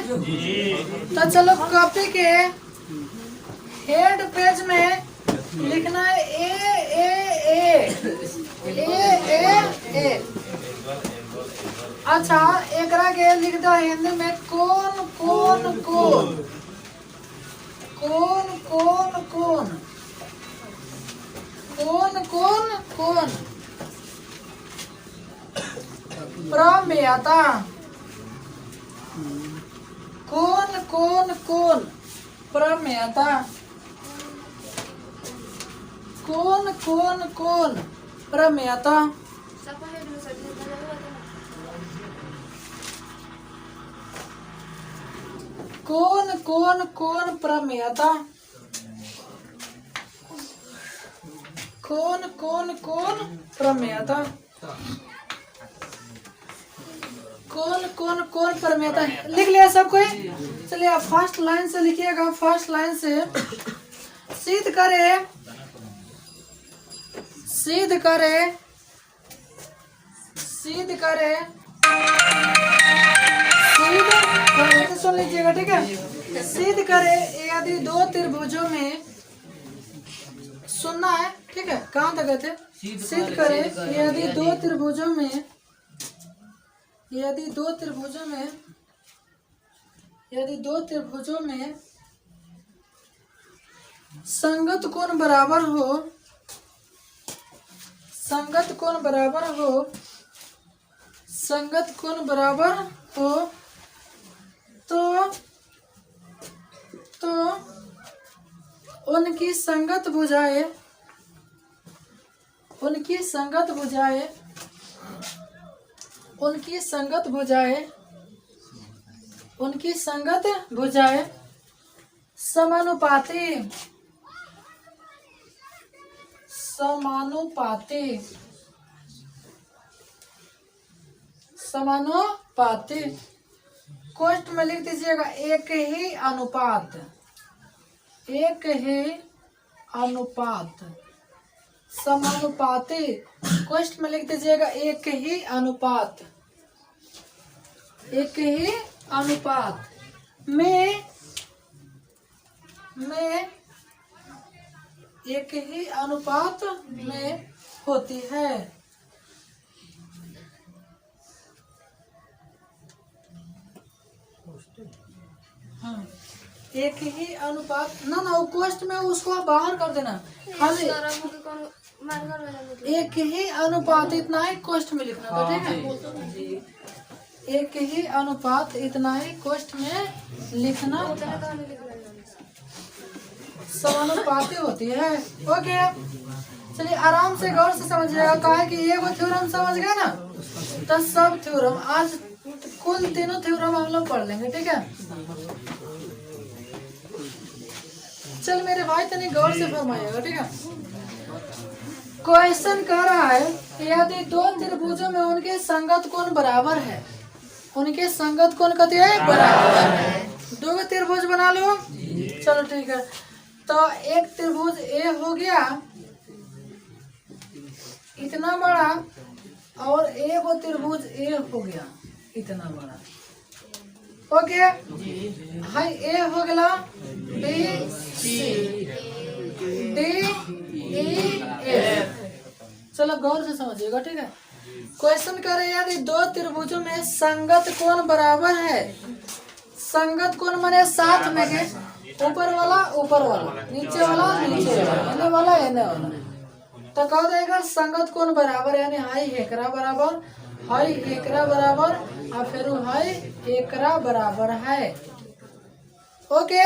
तो चलो कॉपी के हेड पेज में लिखना है ए। अच्छा एकरा के लिख दो हिंदी में कौन कौन कौन कौन कौन कौन कौन कौन कौन प्रमेयता कौन कौन कौन प्रमेयता कौन कौन कौन प्रमेयता कौन कौन कौन प्रमेयता कौन कौन कौन प्रमेयता कौन कौन कौन प्रमेयता लिख लिया सब कोई। चलिए आप फर्स्ट लाइन से लिखिएगा। फर्स्ट लाइन से सिद्ध करे सिद्ध करे सिद्ध करे सिद्ध करे तो सुन लीजिएगा ठीक है। सिद्ध करे यदि दो त्रिभुजों में सुनना है ठीक है। कहाँ तक गए थे? सिद्ध करे यदि दो त्रिभुजों में यदि दो त्रिभुजों में संगत कोण बराबर हो संगत कोण बराबर हो संगत कोण बराबर हो तो उनकी संगत भुजाएं उनकी संगत भुजाएं उनकी संगत भुजाएं उनकी संगत भुजाएं समानुपाती समानुपाती समानुपाती कोष्ठ में लिख दीजिएगा एक ही अनुपात समानुपाती कोष्ठ में लिख दीजिएगा एक ही अनुपात में एक ही अनुपात में होती है। हाँ एक ही अनुपात ना वो कोष्ठ में उसको आप बाहर कर देना खाली एक ही अनुपात इतना ही कोष्ठ में लिखना था ठीक है। एक ही अनुपात इतना ही कोष्ठ में लिखना समानुपाती होती है। ओके चलिए आराम से गौर से समझिएगा। कहा कि ये वो थ्योरम समझ गए ना तो सब थ्योरम आज कुल तीनों थ्योरम हम लोग पढ़ लेंगे ठीक है। चल मेरे भाई तनी गौर से फरमाइएगा ठीक है। क्वेश्चन कह रहा है यदि दो त्रिभुजों में उनके संगत कोण बराबर है उनके संगत कोण कति है बराबर है। दो त्रिभुज बना लो चलो ठीक है। तो एक त्रिभुज ए हो गया इतना बड़ा और एक त्रिभुज ए हो गया इतना बड़ा। ओके हाई ए हो गया B C D E F. चलो गौर से समझिएगा ठीक है। क्वेश्चन करे यदि दो त्रिभुजों में संगत कोण बराबर है। संगत कोण माने साथ में के ऊपर वाला नीचे वाला एने वाला तो कह देगा संगत कोण बराबर यानी हाई हेकरा बराबर और फिर हाई एकरा बराबर है। ओके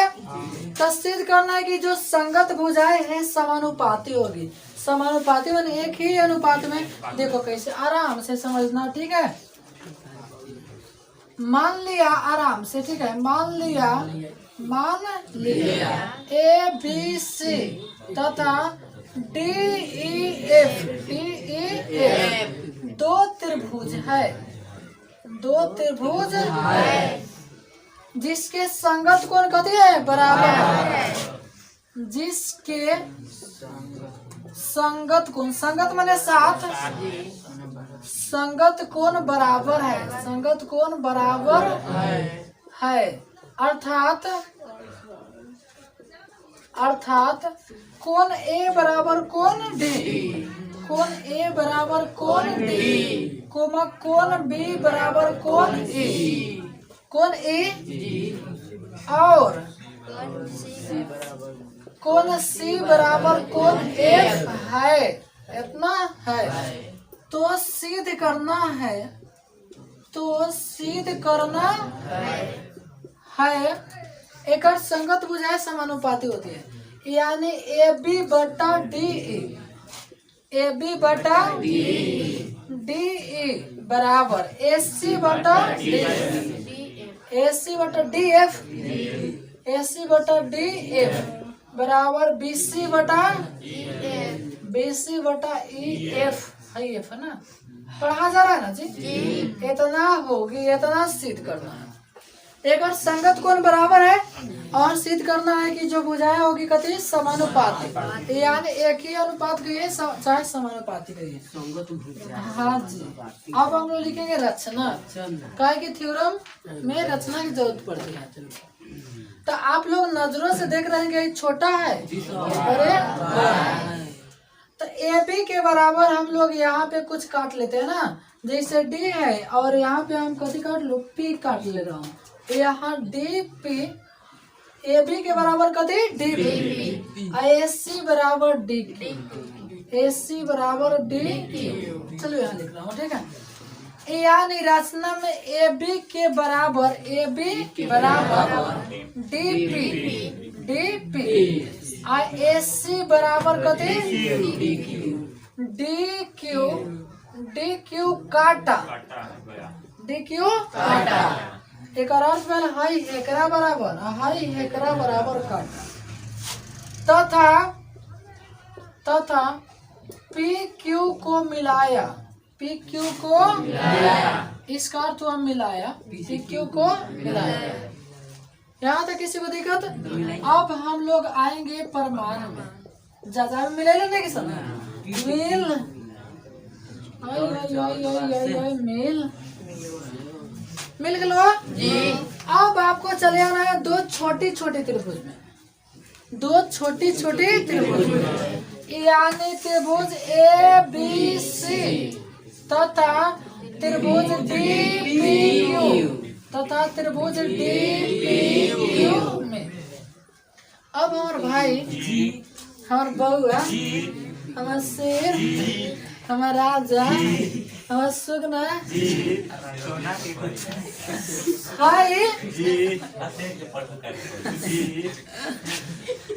तो सिद्ध करना है कि जो संगत भुजाएं हैं समानुपाती होगी। समानुपाती माने एक ही अनुपात में। देखो कैसे आराम से समझना ठीक है। मान लिया आराम से ठीक है। मान लिया ए बी सी तथा डी ई एफ दो त्रिभुज है जिसके संगत कोण कति है बराबर है। जिसके संगत कोण संगत माने साथ संगत कोण बराबर है। संगत कोण बराबर है, अर्थात कोण ए बराबर कोण डी, कोण ए बराबर कोण डी, कोमा कोण बी बराबर कोण ए, कोण ए और कोण सी बराबर कोण एफ है, इतना है। तो सिद्ध करना है, तो सिद्ध करना है एक संगत बुझाए समानुपाती होती है, यानी ए बी बटा डी ए बी बटा डी ए बराबर ए सी बटा डी एफ, ए सी बटा डी एफ बराबर बी सी बटा ई एफ है ना। पढ़ा जा रहा है ना जी, इतना होगी, इतना सिद्ध करना है। एक और संगत कोण बराबर है और सिद्ध करना है कि जो बुझाया होगी कति समानुपाती, यानी एक ही अनुपात कहिए चाहे समानुपाती कहिए। हाँ जी, अब हम लोग लिखेंगे रचना, काहे कि थ्योरम में रचना की जरूरत पड़ती है। तो आप लोग नजरों से देख रहे हैं कि छोटा है, अरे तो ए बी के बराबर हम लोग यहाँ पे कुछ काट लेते हैं ना, जैसे डी है और यहाँ पे हम कति काट लो, पी काट ले रहा हूँ, यहाँ डी पी, ए बी के बराबर कति डी पी, ए सी बराबर डी क्यू, ए सी बराबर डी क्यू। चलो यहाँ लिख रहा हूँ, ठीक है। यानी रचना में ए बी के बराबर डी पी ए सी बराबर कति डी क्यू काटा, एक अर्थ में हाई हेकरा बराबर काटा तथा पी क्यू को मिलाया, इसका अर्थ हुआ मिलाया, पी क्यू को मिलाया। यहाँ तक किसी को दिक्कत? अब हम लोग आएंगे परमाण में, ज्यादा में मिले लेने के समय मिल मिल गलो जी। अब आपको चले आना है दो छोटी त्रिभुज में, त्रिभुज यानी त्रिभुज ए बी सी तथा त्रिभुज डी पी क्यू में। अब हमारे भाई, हमारे बउआ, हमारा शेर, हमारा राजा, हमारा सुगना हाय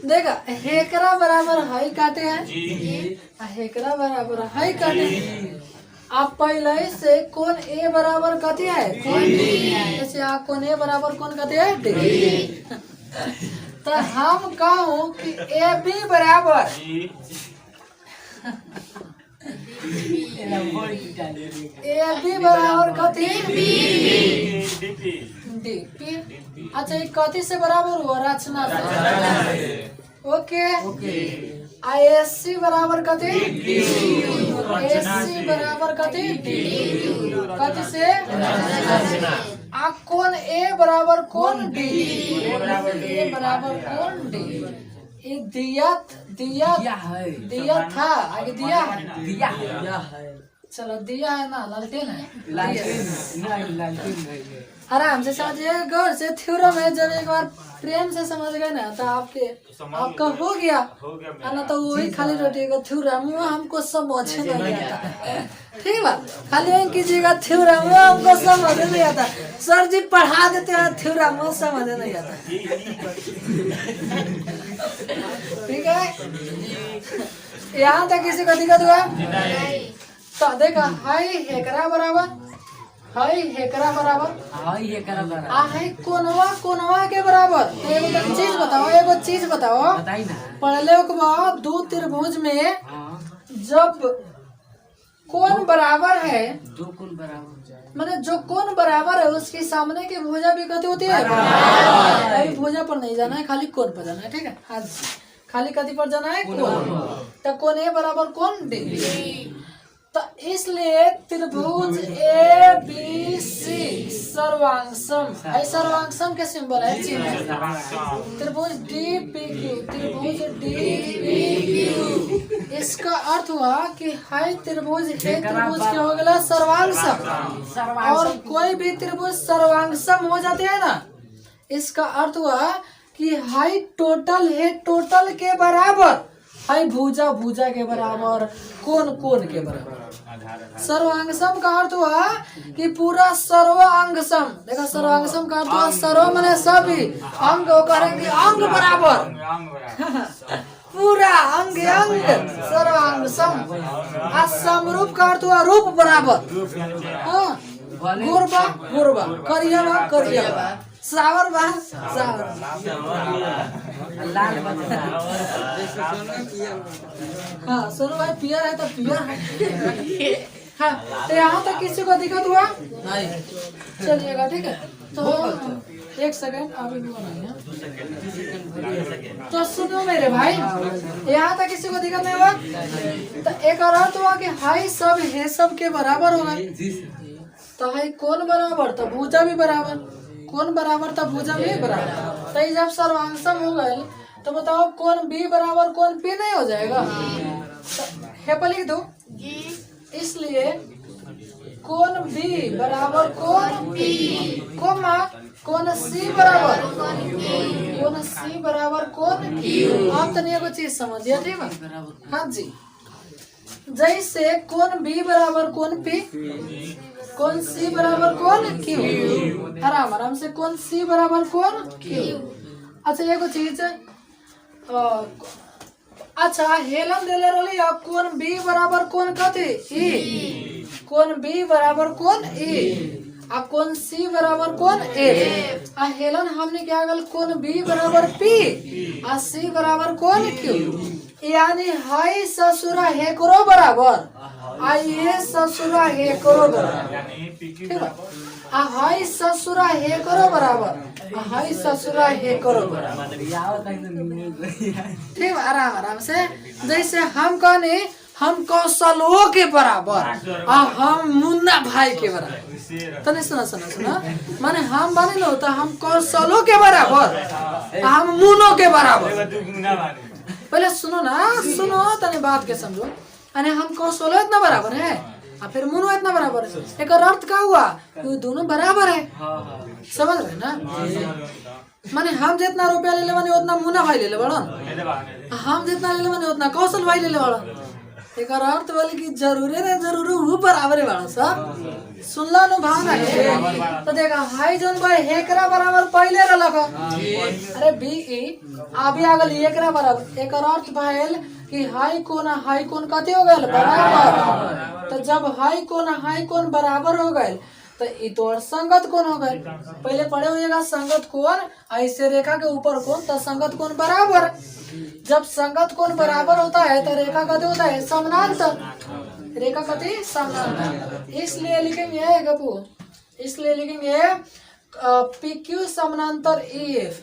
देखा हेकरा बराबर हाई काटे हैं, हेकरा बराबर हाई काटे। आप पहले से कौन ए बराबर कथी है, जैसे आप कौन ए बराबर कौन कथी है डी, तो हम कहूँ कि ए बी बराबर कथी डी पी। अच्छा ये कथी से बराबर हुआ, रचना से। ओके आईएससी बराबर कथी, एससी बराबर कथी, कथी से आ कौन ए बराबर कौन डी, ए बराबर कौन डी। ये दिया था, आगे दिया है, चलो दिया है ना, लालटेन है। आराम से समझिए, गौर से थ्योरम है, जब एक बार प्रेम से समझ गए ना तो आपका हो गया ना। तो वही खाली रटिएगा थ्योरम, हमको समझ नहीं आता, ठीक है। खाली यही कीजिएगा थ्योरम, हमको समझ नहीं आता। सर जी पढ़ा देते हैं थ्योरम, समझ नहीं आता, ठीक है। यहाँ तक किसी को दिक्कत हुआ तो देखा हाई हेकरा बराबर आहे कोनवा के बराबर। तो एगो चीज बताओ पढ़ले के बाद दो त्रिभुज में जब कोण बराबर है, मतलब जो कोण बराबर है उसके सामने की भुजा भी कथी होती है, अभी भुजा पर नहीं जाना है, खाली कोण पर जाना है, ठीक है। हाँ खाली कथी पर जाना है, कोण। तो कोण ए बराबर कोण डी। तो इसलिए त्रिभुज ए बी सी सर्वांगसम है। सर्वांगसम के सिंबल है त्रिभुज डी पी क्यू, त्रिभुज डी पी क्यू। इसका अर्थ हुआ कि हाई त्रिभुज हे त्रिभुज के हो गया सर्वांगसम, और कोई भी त्रिभुज सर्वांगसम हो जाते हैं ना, इसका अर्थ हुआ कि हाई टोटल है टोटल के बराबर, हाई भुजा भुजा के बराबर, कोण कोण के बराबर। सर्वांगसम का अर्थ हुआ कि पूरा सर्वांगसम, देखा सर्वांगसम का अर्थ हुआ सर्व माने सभी, अंग करेंगे अंग बराबर पूरा अंग अंग सर्वांगसम। समरूप का अर्थ हुआ रूप बराबर। हाँ, गुरबा गुरबा, करियबा करियबा, सावर बा सावर, लाल हाँ सुनो भाई, पियर है तो पियर है। हाँ, तो यहाँ तक किसी को दिक्कत हुआ नहीं, चलिएगा ठीक है। तो एक सेकंड अभी भी बनाइए। तो सुनो मेरे भाई, यहाँ तक किसी को दिक्कत नहीं हुआ। तो एक और अर्थ हुआ कि हाई सब है सब के बराबर होगा। तो हाई कौन बराबर, तो भुजा भी बराबर, कौन बराबर तो भुजा भी बराबर। तो जब सर्वांगसम हो गए तो बताओ कौन बी बराबर कौन पी नहीं हो जाएगा। तो हे पर लिख दो, इसलिए कौन बी बराबर कौन पी, कोमा कौन सी बराबर कौन सी बराबर कौन क्यू। आप तो नहीं कुछ चीज समझ लिया ठीक है। हाँ जी, जैसे कौन बी बराबर कौन पी, कौन सी बराबर कौन क्यू, आराम आराम से कौन सी बराबर कौन क्यू। अच्छा एक चीज, अच्छा हेलन देले रही कौन बी बराबर कौन कथी ई, कौन बी बराबर कौन ई, आ कौन सी बराबर कौन ए। आ हेलन हमने क्या गल कौन बी बराबर पी आ सी बराबर कौन क्यू, यानी हाई ससुरा हे करो बराबर आ ये ससुरा हे करो बराबर, ठीक है। आ हाई ससुरा हे करो बराबर, आ हाई ससुरा हे करो बराबर, ठीक है। आराम आराम से, जैसे हम कहने हम कौशलों के बराबर आ हम मुन्ना भाई के बराबर। तो नहीं सुना सुना सुना, माने हम बने लो तो हम कौशलों के बराबर हम मुनो के बराबर। पहले सुनो ना, सुनो तने बात के समझो। अरे हम कौशलों इतना बराबर है और फिर मुनो इतना बराबर है, एक अर्थ क्या हुआ कि दोनों बराबर है। समझ रहे ना, माने हम जितना रुपया ले ले माने उतना मुना भाई ले ले बड़न, हम जितना ले ले माने उतना कौशल भाई ले ले बड़न। एक अर्थ वाले की जरूरी ना जरूरी वो बराबर है बड़ा सब सुनला नु भावना है। तो देखा हाई जोन भाई हेकरा बराबर पहले रलक, अरे बी ई अभी आगल एकरा बराबर। एक अर्थ भाईल कि हाई कोन कते हो गए बराबर। तो जब हाई कोन बराबर हो गए तो ये तो संगत कोण हो गए। पहले पढ़े होइएगा संगत कोण, ऐसे रेखा के ऊपर कोण, तो संगत कोण बराबर। जब संगत कोण बराबर होता है तो रेखा कते होता है समानांतर, रेखा कते समानांतर। इसलिए लिखेंगे गपू, इसलिए लिखेंगे पी क्यू समानांतर एफ,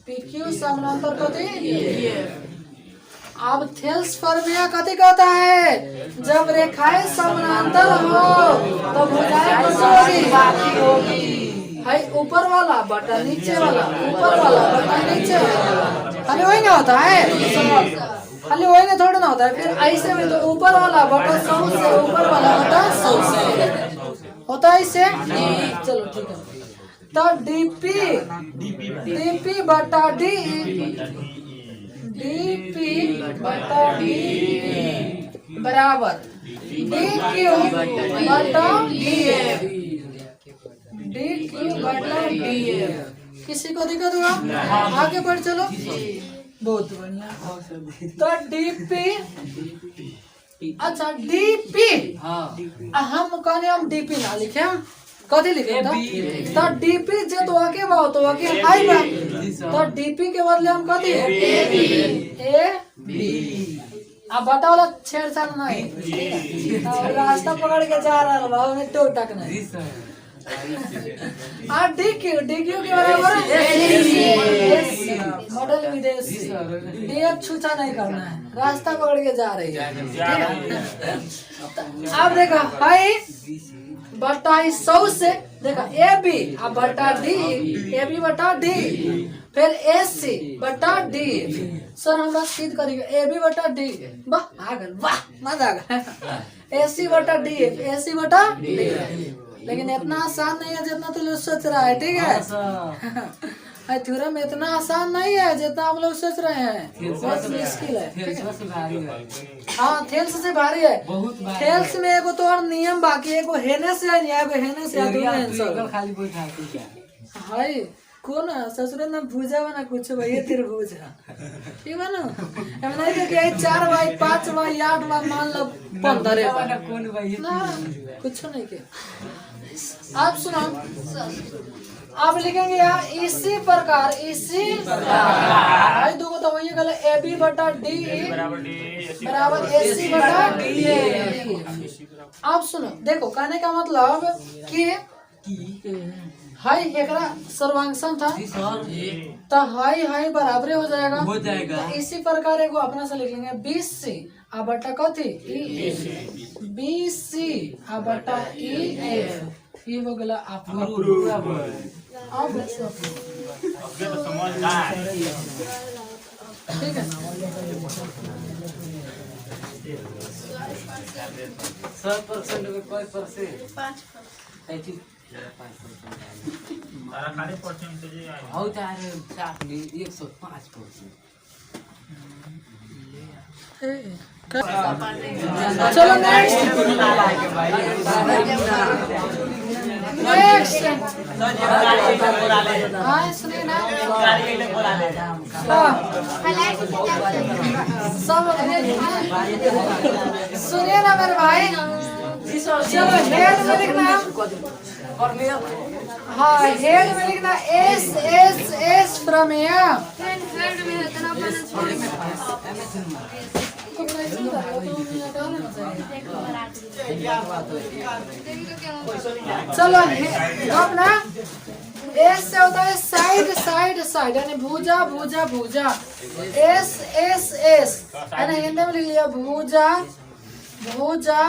पी क्यू समानांतर कते एफ। अब थेल्स फॉर्मूला कथी कहता है, जब रेखाएं समानांतर हो तो भुजाएं बाकी होगी। है ऊपर वाला बटा नीचे वाला, ऊपर वाला बटा नीचे वाला, खाली वही ना होता है, खाली वही ना थोड़ा ना होता है। फिर ऐसे में तो ऊपर वाला बटा सौ से, ऊपर वाला बटा सौ से होता है इससे। चलो ठीक है, तो डीपी बटा डी, डीपी बटा डी बराबर डी क्यू बटा डी एफ, डी क्यू बटा डी एफ। किसी को दिक्कत हुआ? आगे बढ़ चलो, बहुत बढ़िया। तो डीपी, अच्छा डीपी, हम कहने हम डीपी ना लिखे, हम कथी लिखे तो डीपी जे तो आके बा तो आके हाई बा, तो डीपी के बदले हम कथी ए बी। अब बटा वाला छेड़छाड़ नहीं, रास्ता पकड़ के जा रहा बा, उन्हें टोक टक नहीं। डी क्यू के बराबर मॉडल विदेशी, डेट छूछा नहीं करना है, रास्ता पकड़ के जा रही है, ठीक है। अब देखो हाई बटा 100 से देखो ए बी अब बटा डी, ए बी बटा डी, फिर ए सी बटा डी। सर हमरा सिद्ध करेंगे ए बी बटा डी, वाह आ गए, वाह मजा आ गया। ए सी बटा डी, ए सी बटा डी, लेकिन इतना आसान नहीं है जितना तुम लोग सोच रहा है, ठीक है। थ्योरम इतना आसान नहीं है जितना आप लोग सोच रहे हैं, बहुत मुश्किल है। हाँ थेल्स से भारी है, थेल्स में एगो तो और नियम बाकी, एगो हेने से है, एगो हेने से है। हाय कौन ससुर ना भूजा बना कुछ वही त्रिभुज है, ठीक है ना। हम नहीं कि 4 बाई 5 बाई 8 बाई मान लो 15 कौन भाई ना कुछ नहीं के। आप सुनो, आप लिखेंगे यहाँ इसी प्रकार, इसी प्रकार दो तो वही गले ए बी बटा डी बराबर ए सी बटा डी। आप सुनो देखो कहने का मतलब कि हाई एकरा सर्वांशम था तो हाई हाई बराबर हो जाएगा, तो इसी प्रकार एगो अपना से लिखेंगे बी सी आ बटा कथी बी सी आ बटा ई एफ, ये हो गया आपका। अब ठीक है 100% में कोई परसेंट 5%। तारा खाली परसेंटेज है हो तारे साथ में 105%। चलो नेक्स्ट हाँ सुनिए ना सब सुनिए ना मेरे भाई, चलो हेड में लिखना, हाँ हेड में लिखना एस एस एस प्रमेय। चलो अपना एस से होता है साइड साइड साइड, यानी भुजा भुजा भुजा, एस एस एस यानी हिंदी में लिख लिया भुजा भुजा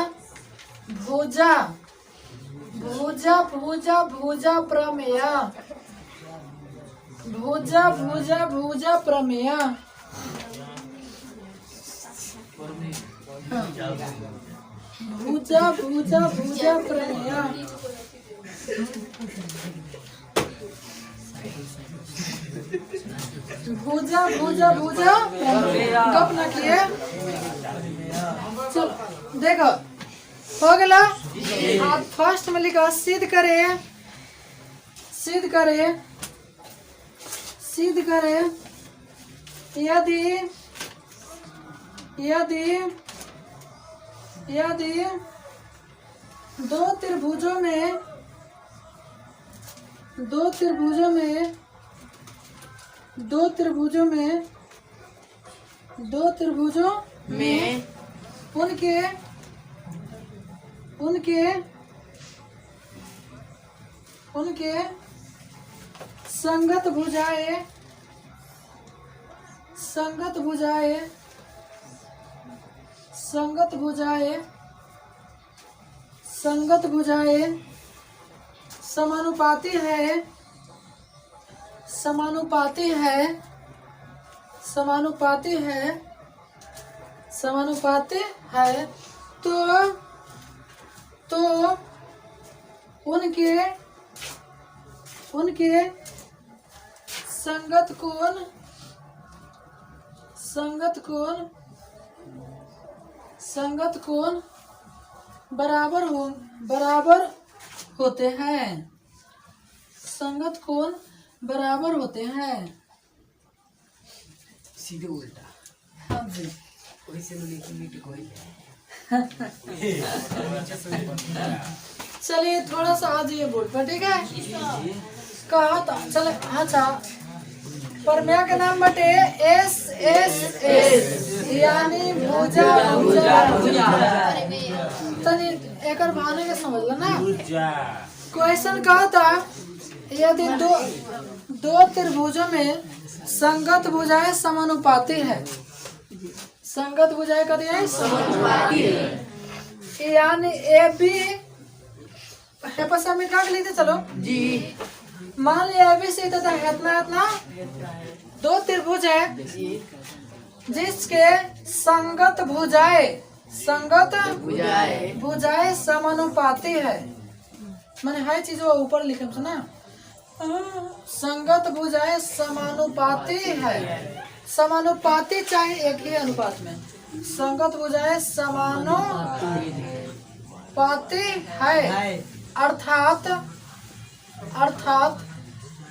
भुजा भुजा भुजा भुजा प्रमेय, भुजा भुजा भुजा प्रमेय। भुजा भुजा भुजा प्रमेय, भुजा भुजा भुजा गप न किए। चलो देखो हो गया, आप फर्स्ट में लिखा सिद्ध करे, सिद्ध करे, सिद्ध करे यदि यदि यदि दो त्रिभुजों में दो त्रिभुजों में दो त्रिभुजों में दो त्रिभुजों में उनके उनके उनके संगत भुजाएं संगत भुजाएं संगत भुजाएं संगत भुजाएं समानुपाती है समानुपाती है समानुपाती है समानुपाती है तो उनके उनके संगत कोण संगत कोण संगत कोण बराबर होते हैं, संगत कोण बराबर होते हैं। सीधे उल्टा हाँ जी वैसे मीट कोई चलिए थोड़ा सा आ जाइए बोर्ड पर, ठीक है। कहा था चले अच्छा प्रमेय का नाम बटे एस एस एस यानी भुजा भुजा भुजा। तनी एकर बहाने के समझ लो ना। क्वेश्चन कहा था यदि दो त्रिभुजों में संगत भुजाएं समानुपाती है। संगत भुजाएं कथी है? समानुपाती है। यानी ए बी सबमिट कर लेते चलो जी। मान लिया ए बी सी तथा इतना इतना दो त्रिभुज है जिसके संगत भुजाएं समानुपाती है। मैंने हर चीज वो ऊपर लिखे ना, संगत भुजाएं समानुपाती है। समानुपाती चाहे एक ही अनुपात में, संगत भुजाएं समानुपाती है। अर्थात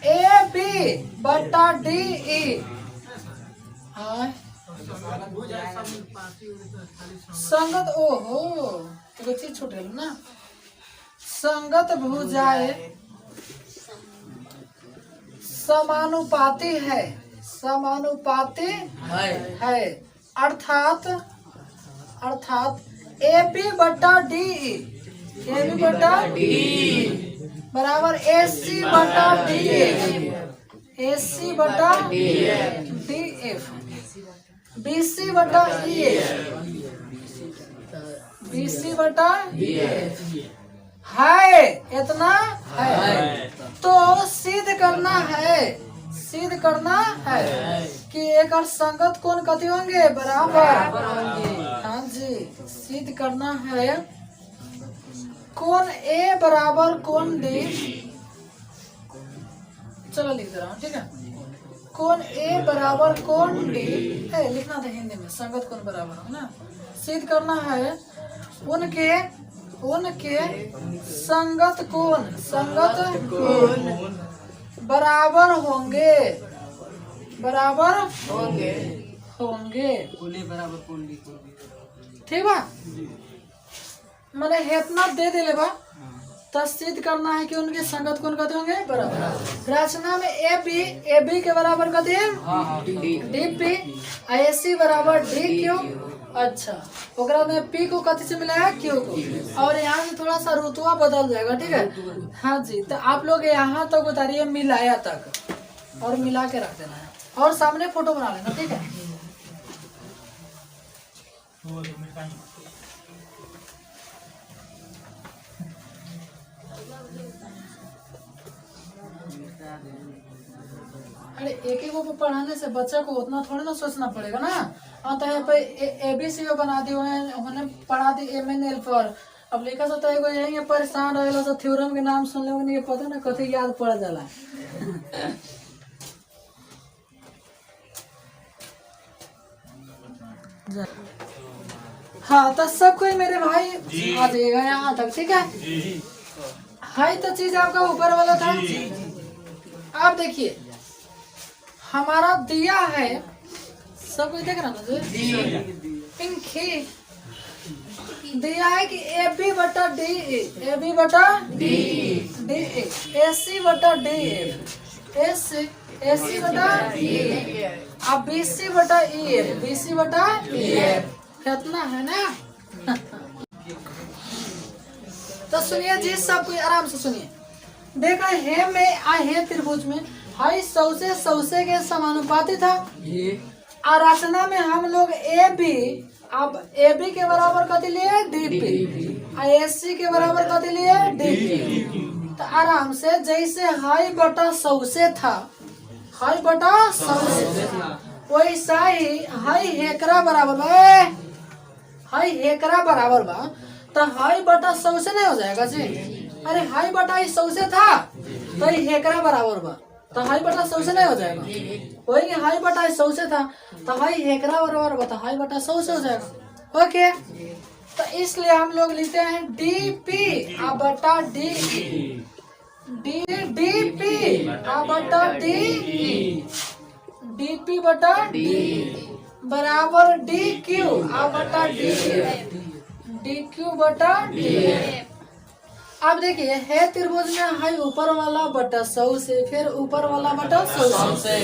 ए बी बटा डी ई संगत ओहो तो चीज छूट गई ना। संगत भुजाएं समानुपाती है। अर्थात ए बी बटा डी बराबर ए सी बटा डी एफ बी सी बटा ई है। इतना है तो सिद्ध करना है कि एक और संगत कोण कथी होंगे? बराबर। हाँ जी, सिद्ध करना है कोण ए बराबर कोण डी। चलो लिख दे रहा हूँ, ठीक है। कोण ए बराबर कोण डी लिखना था हिंदी में, संगत कोण बराबर है ना। सिद्ध करना है उनके संगत कोण बराबर होंगे। ठीक बा, मैंने हेतना दे दिले बा तो सिद्ध करना है कि उनके संगत कोण कते होंगे? बराबर। रचना में ए बी के बराबर कते है? D P. ए सी बराबर डी क्यू। अच्छा, ओकरा में पी को कथी से मिला है? क्यू को। और यहाँ से थोड़ा सा रुतबा बदल जाएगा, ठीक है। हाँ जी, तो आप लोग यहाँ तक उतारिए मिलाया तक और मिला के रख देना है और सामने फोटो बना लेना, ठीक है। अरे एक ही को पढ़ाने से बच्चा को उतना थोड़ी ना सोचना पड़ेगा ना। हाँ तो यहाँ पे ए बी सी बना दी उन्होंने पढ़ा दी एम एन एल पर। अब लिखा सा तो एगो यही परेशान रहेला तो थ्योरम के नाम सुन लोगे नहीं पता ना कथी याद पड़ जाला। हाँ तो सब कोई मेरे भाई आ जाएगा यहाँ तक, ठीक है। हाई तो चीज आपका ऊपर वाला था। आप देखिए हमारा दिया है, सब कुछ देख रहा ना पिंकी दिया है कि ए बी बटा डी ए सी बटा डी ए सी बटा अब बी सी बटा ई कितना है ना। तो सुनिए जी, सब कोई आराम से सुनिए। देखो हे में हे त्रिभुज में हाई सौसे के समानुपाती था। और रचना में हम लोग ए बी के बराबर कथी लिए? D P. ए सी के बराबर कथी लिए? D P. तो आराम से जैसे हाई बटा सौसे था वैसा ही हाई हेकरा बराबर बा। तो हाई बटा सौसे नहीं हो जाएगा जी? अरे हाई बटा सौसे था तो हेकरा बराबर बा, तो हाई बटा सौसे नहीं हो जाएगा। वही हाई बटा सौसे था तो हाई हेकरा बराबर बा, तो हाई बटा सौसे हो जाएगा। ओके, तो इसलिए हम लोग लिखते हैं डी पी बटा डी बटा डी पी बटा डी बराबर डी क्यू बटा डी क्यू बटा डी। अब देखिए है त्रिभुज में हाई ऊपर वाला बटा सौसे फिर ऊपर वाला बटा सौसे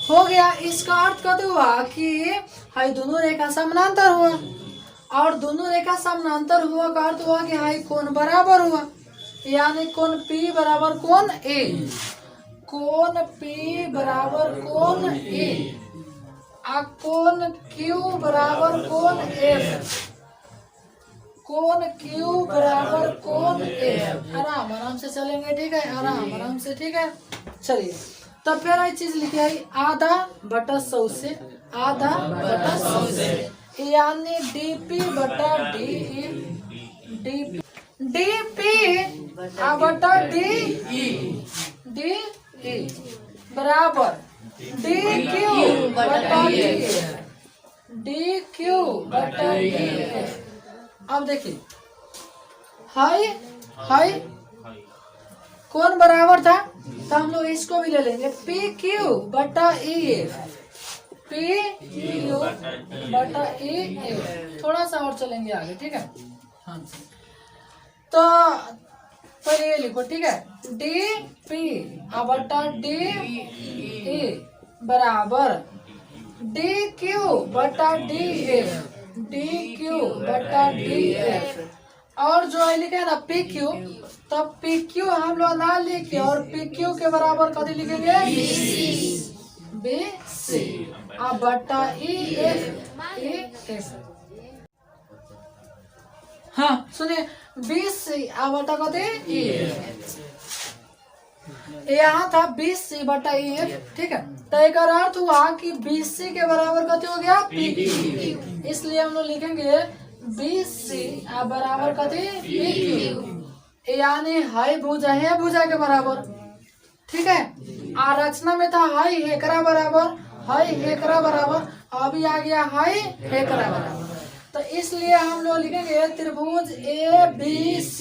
हो गया। इसका अर्थ कद हुआ कि हाई दोनों रेखा समानांतर हुआ, और दोनों रेखा समानांतर हुआ का अर्थ हुआ कि हाई कोण बराबर हुआ। यानी कोण P बराबर कोण A। कोण P बराबर कोण E, आ कोण Q बराबर कोण F, कोण Q बराबर कोण F। आराम आराम से चलेंगे, ठीक है, आराम आराम से, ठीक है। चलिए तो फिर एक चीज लिखी है, आधा बटा 100 से, आधा बटा 100 से, यानी DP बटा DE, DP बटा DE, DE बराबर DQ बटा DF, DQ बटा DF। अब देखिए हाई हाई कौन बराबर था, तो हम लोग इसको भी ले लेंगे, PQ बटा EF, PQ बटा EF। थोड़ा सा और चलेंगे आगे, ठीक है। हाँ तो पहले ये लिखो, ठीक है, DP बटा DE बराबर DQ बटा DF, DQ बटा DF। और जो है लिखे ना PQ, तब PQ हम लोग ना लिखे और PQ के बराबर कभी लिखेंगे BC अब बटा EF। हाँ सुनिए, BC अब बटा कभी EF, यहाँ था 20C बटा EF, ठीक है। तो एक अर्थ हुआ कि 20C के बराबर कते हो गया PQ, इसलिए हम लोग लिखेंगे 20C बराबर कते PQ, यानी हाई भुजा है भुजा के बराबर, ठीक है। रचना में था हाई हेकरा बराबर, हाई हेकरा बराबर, अभी आ गया हाई हेकरा बराबर। तो इसलिए हम लोग लिखेंगे त्रिभुज ABC,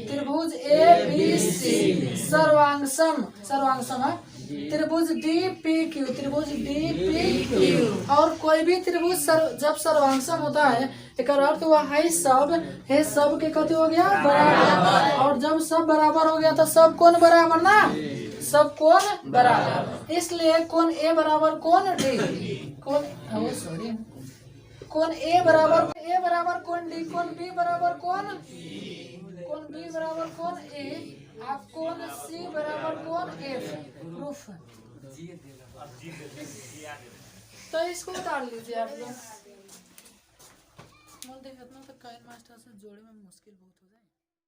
त्रिभुज ABC सर्वांगसम, सर्वांगसम है त्रिभुज DPQ, त्रिभुज DPQ। और कोई भी त्रिभुज जब सर्वांगसम होता है एक अर्थ हुआ है सब है सब के कते हो गया बराबर, और जब सब बराबर हो गया तो सब कोण बराबर ना, सब कोण बराबर, इसलिए कोण A बराबर कोण D, कोण सॉरी कोण A बराबर कोण D, कोण B बराबर कोण B बराबर कोण A, आप कोण C बराबर कोण F, प्रूफ। तो इसको उतार लीजिए आप लोग, तो काइन मास्टर से जोड़े में मुश्किल बहुत हो जाए।